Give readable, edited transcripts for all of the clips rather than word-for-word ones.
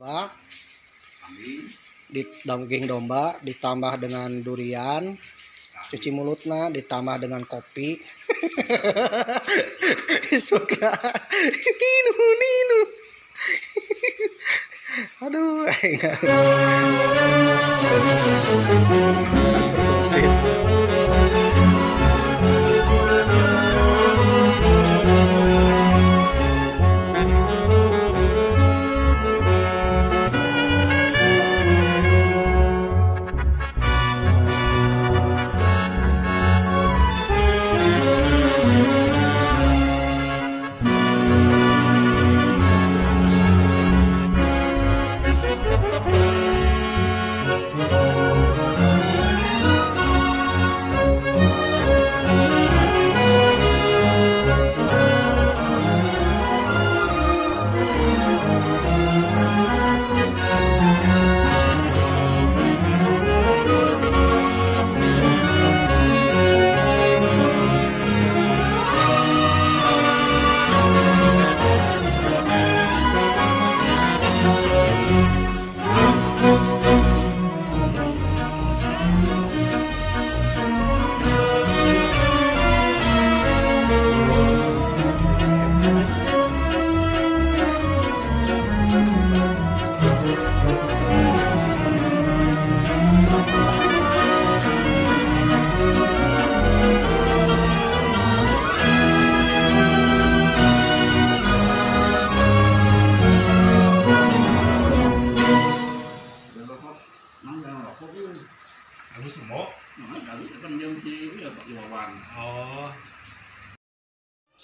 domba, daging domba ditambah dengan durian, cuci mulutnya ditambah dengan kopi. Suka ninu. Aduh, persis.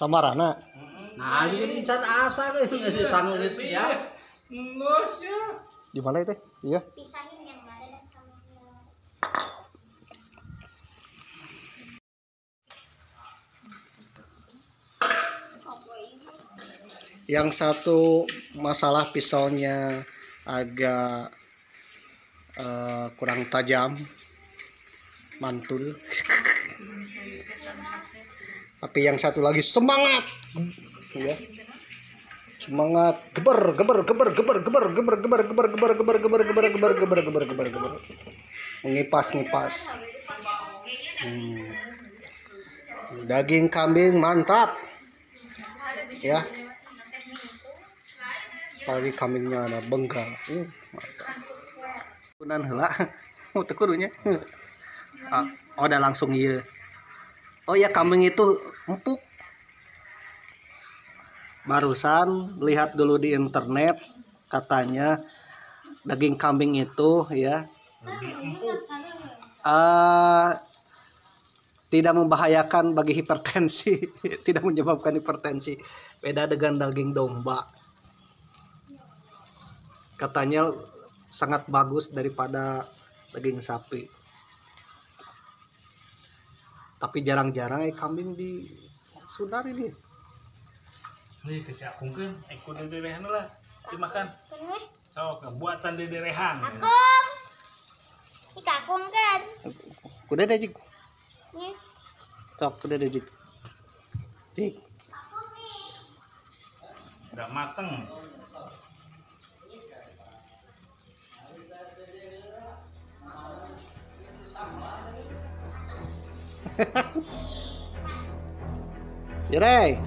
Samarana. Nah, juga di can asa kan ngasih sanggup ya. Ngus ya. Di mana itu? Iya. Pisahin yang mana dan sama Yang satu masalah pisaunya agak kurang tajam, mantul. Tapi yang satu lagi semangat, ya. Semangat, geber. Ngipas. Daging kambing mantap, ya. Apalagi kambingnya ada benggal. Kunan heula, teu kudunya. Oh, udah langsung iya. Oh ya, kambing itu empuk. Barusan lihat dulu di internet, katanya daging kambing itu ya tidak membahayakan bagi hipertensi, tidak menyebabkan hipertensi. Beda dengan daging domba. Katanya sangat bagus daripada daging sapi. Tapi jarang-jarang kambing di Sunda ini. Ini kesiapungkeun ekor dederehan lah dimakan. Sok buatan dederehan. Akung. Ini kakung kan? Kuda deh jik. Nih. Sok kuda deh jik. Jik. Udah mateng. Yeray.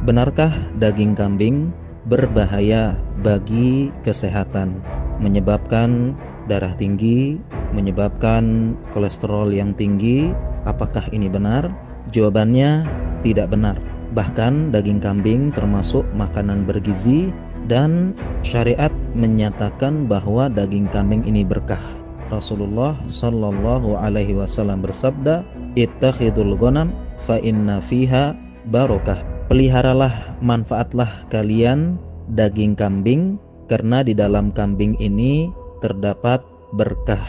Benarkah daging kambing berbahaya bagi kesehatan, menyebabkan darah tinggi, menyebabkan kolesterol yang tinggi? Apakah ini benar? Jawabannya tidak benar. Bahkan daging kambing termasuk makanan bergizi dan syariat menyatakan bahwa daging kambing ini berkah. Rasulullah Shallallahu Alaihi Wasallam bersabda, "Ittakhidul ghanam fa inna fiha barokah." Peliharalah, manfaatlah kalian daging kambing karena di dalam kambing ini terdapat berkah.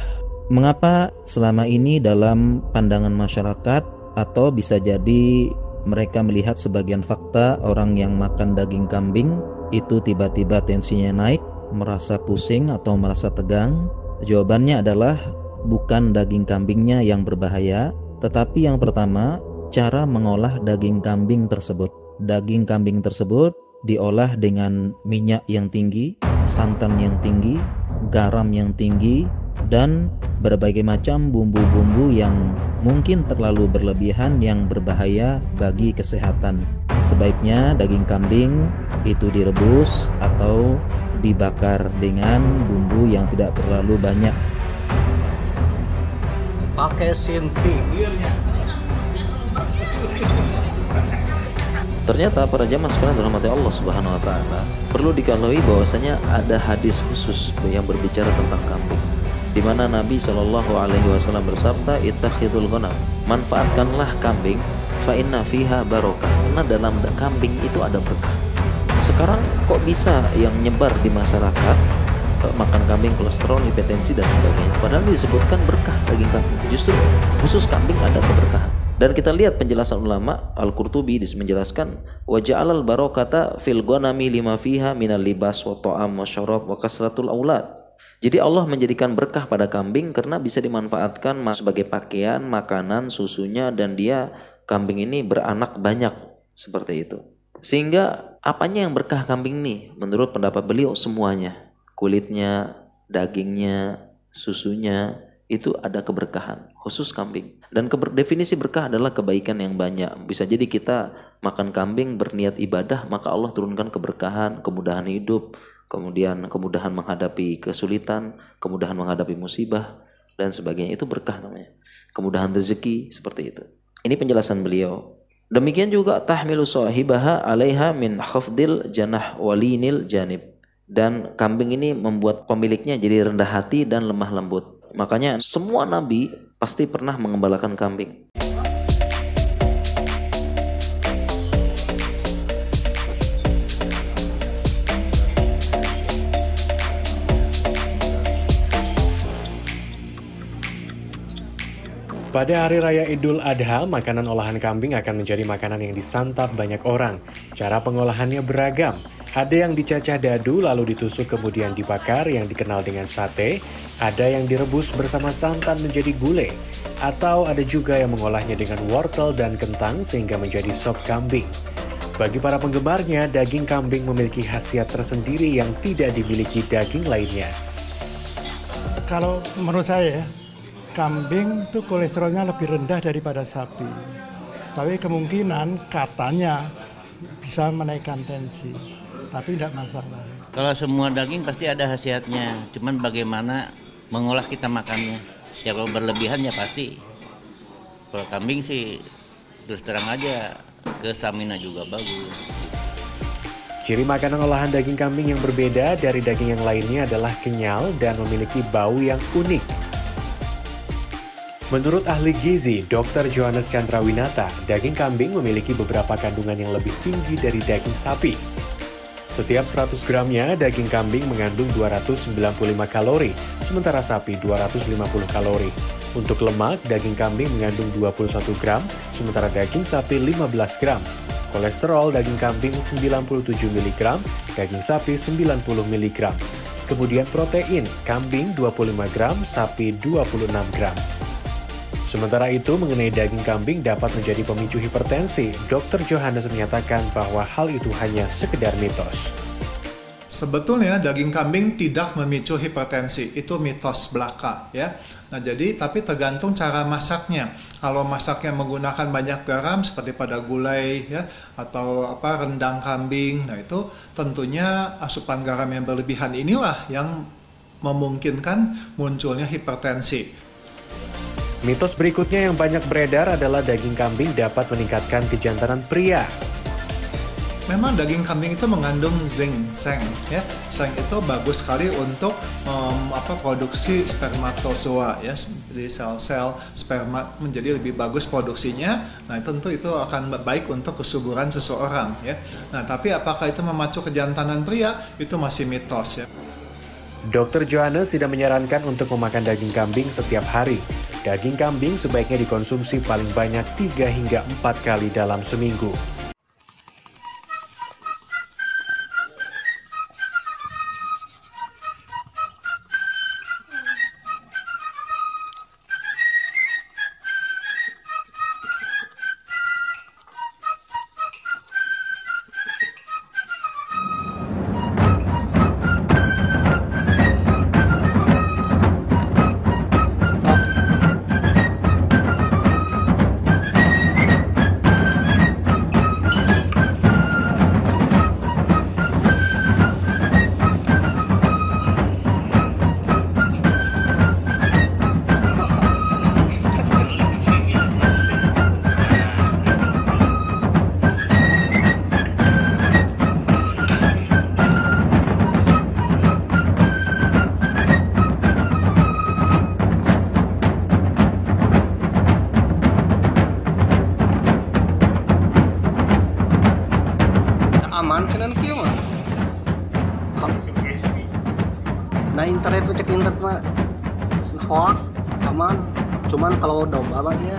Mengapa selama ini dalam pandangan masyarakat atau bisa jadi mereka melihat sebagian fakta orang yang makan daging kambing itu tiba-tiba tensinya naik, merasa pusing atau merasa tegang? Jawabannya adalah bukan daging kambingnya yang berbahaya, tetapi yang pertama, cara mengolah daging kambing tersebut. daging kambing tersebut diolah dengan minyak yang tinggi, santan yang tinggi, garam yang tinggi, dan berbagai macam bumbu-bumbu yang mungkin terlalu berlebihan yang berbahaya bagi kesehatan. Sebaiknya daging kambing itu direbus atau dibakar dengan bumbu yang tidak terlalu banyak. Pakai sinti. Ternyata para jamaah sekalian dirahmati Allah Subhanahu wa taala, perlu diketahui bahwasanya ada hadis khusus yang berbicara tentang kambing, di mana Nabi Shallallahu alaihi wasallam bersabda, "Ittakhidul ghanam." Manfaatkanlah kambing, fa inna fiha barokah. Karena dalam kambing itu ada berkah. Sekarang kok bisa yang nyebar di masyarakat makan kambing kolesterol, hipertensi dan sebagainya. Padahal disebutkan berkah daging kambing. Justru khusus kambing ada keberkahan. Dan kita lihat penjelasan ulama, Al-Qurtubi menjelaskan wa ja'alal barokata fil ghanami lima fiha minal libas wa ta'am wa syarab wa kasratul aulad. Jadi Allah menjadikan berkah pada kambing karena bisa dimanfaatkan sebagai pakaian, makanan, susunya, dan dia kambing ini beranak banyak seperti itu. Sehingga apanya yang berkah kambing nih? Menurut pendapat beliau semuanya. Kulitnya, dagingnya, susunya, itu ada keberkahan khusus kambing. Dan definisi berkah adalah kebaikan yang banyak. Bisa jadi kita makan kambing berniat ibadah, maka Allah turunkan keberkahan, kemudahan hidup, kemudian kemudahan menghadapi kesulitan, kemudahan menghadapi musibah dan sebagainya. Itu berkah namanya. Kemudahan rezeki seperti itu. Ini penjelasan beliau. Demikian juga tahmilu sahibaha 'alaiha min khafdil janah walinil janib. Dan kambing ini membuat pemiliknya jadi rendah hati dan lemah lembut. Makanya semua nabi pasti pernah mengembalakan kambing. Pada Hari Raya Idul Adha, makanan olahan kambing akan menjadi makanan yang disantap banyak orang. Cara pengolahannya beragam. Ada yang dicacah dadu lalu ditusuk kemudian dibakar yang dikenal dengan sate. Ada yang direbus bersama santan menjadi gulai. Atau ada juga yang mengolahnya dengan wortel dan kentang sehingga menjadi sop kambing. Bagi para penggemarnya, daging kambing memiliki khasiat tersendiri yang tidak dimiliki daging lainnya. Kalau menurut saya, kambing itu kolesterolnya lebih rendah daripada sapi. Tapi kemungkinan katanya bisa menaikkan tensi. Tapi tidak masalah. Kalau semua daging pasti ada khasiatnya. Cuman bagaimana mengolah kita makannya. Ya kalau berlebihan ya pasti. Kalau kambing sih terus terang aja ke stamina juga bagus. Ciri makanan olahan daging kambing yang berbeda dari daging yang lainnya adalah kenyal dan memiliki bau yang unik. Menurut ahli gizi, Dr. Johannes Chandrawinata, daging kambing memiliki beberapa kandungan yang lebih tinggi dari daging sapi. Setiap 100 gramnya, daging kambing mengandung 295 kalori, sementara sapi 250 kalori. Untuk lemak, daging kambing mengandung 21 gram, sementara daging sapi 15 gram. Kolesterol, daging kambing 97 mg, daging sapi 90 mg. Kemudian protein, kambing 25 gram, sapi 26 gram. Sementara itu, mengenai daging kambing dapat menjadi pemicu hipertensi, Dr. Johannes menyatakan bahwa hal itu hanya sekedar mitos. Sebetulnya daging kambing tidak memicu hipertensi, itu mitos belaka ya. Nah jadi tapi tergantung cara masaknya. Kalau masaknya menggunakan banyak garam seperti pada gulai ya atau rendang kambing, nah itu tentunya asupan garam yang berlebihan inilah yang memungkinkan munculnya hipertensi. Mitos berikutnya yang banyak beredar adalah daging kambing dapat meningkatkan kejantanan pria. Memang daging kambing itu mengandung zinc, seng, ya. Seng itu bagus sekali untuk produksi spermatozoa, ya. Di sel-sel sperma menjadi lebih bagus produksinya. Nah, tentu itu akan baik untuk kesuburan seseorang, ya. Nah, tapi apakah itu memacu kejantanan pria? Itu masih mitos, ya. Dr. Johannes tidak menyarankan untuk memakan daging kambing setiap hari. Daging kambing sebaiknya dikonsumsi paling banyak 3 hingga 4 kali dalam seminggu. aman cenah kieu mah. Nah internet cek internet mah hoax aman. Cuman kalau domba mah nya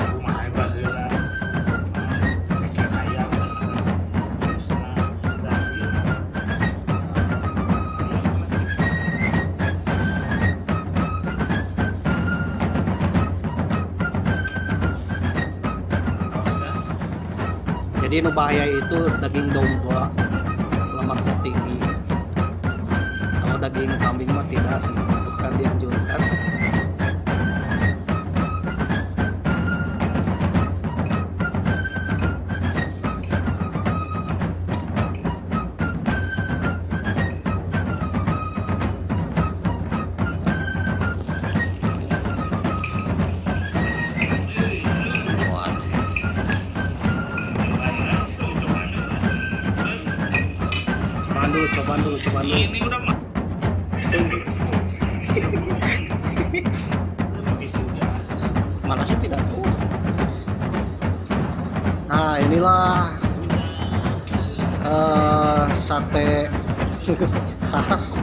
jadi nu bahaya itu daging domba lemaknya tinggi. Kalau daging kambing mah tidak, bukan dianjurkan. Coba dulu. Ini udah mah. Mana sih tidak tahu. Nah inilah sate khas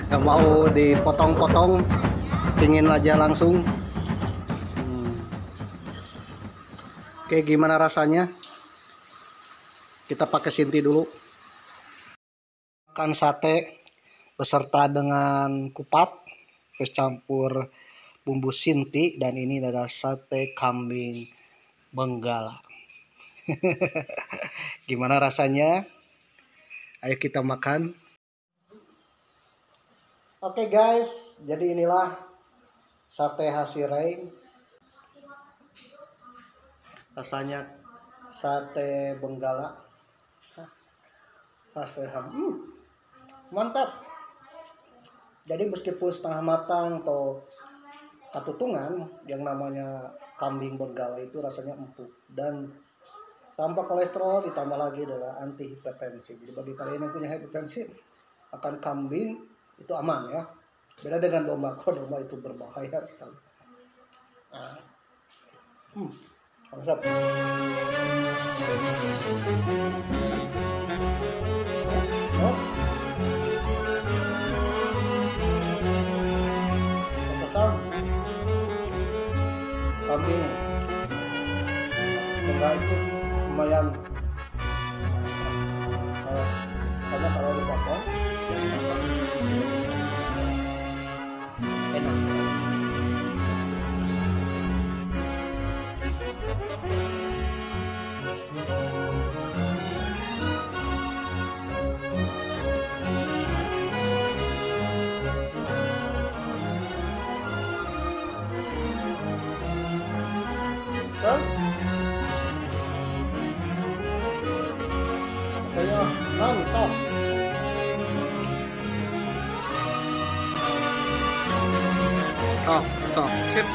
yang mau dipotong-potong, pingin aja langsung. Oke, gimana rasanya? Kita pakai Sinti dulu. Makan sate beserta dengan kupat terus campur bumbu Sinti, dan ini adalah sate kambing Benggala. Gimana rasanya? Ayo kita makan. Oke guys, jadi inilah sate Hasirein. Rasanya sate Benggala. Mantap. Jadi meskipun setengah matang atau katutungan, yang namanya kambing Benggala itu rasanya empuk dan tanpa kolesterol, ditambah lagi adalah anti hipertensi. Jadi bagi kalian yang punya hipertensi, makan kambing itu aman ya. Beda dengan domba, kalau domba itu berbahaya sekali. Mantap. Kambing Benggala itu lumayan, karena kalau dipotong enak sekali. Rasanya mantap. Sip.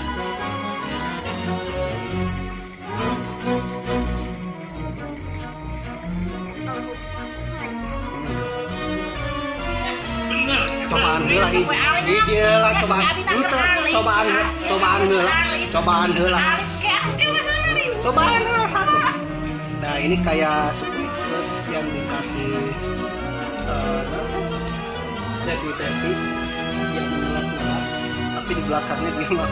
Cobaan heula hiji lah, cobaan heula satu. Nah, ini kayak squid yang dikasih Devi yang melakukan, tapi di belakangnya dia mah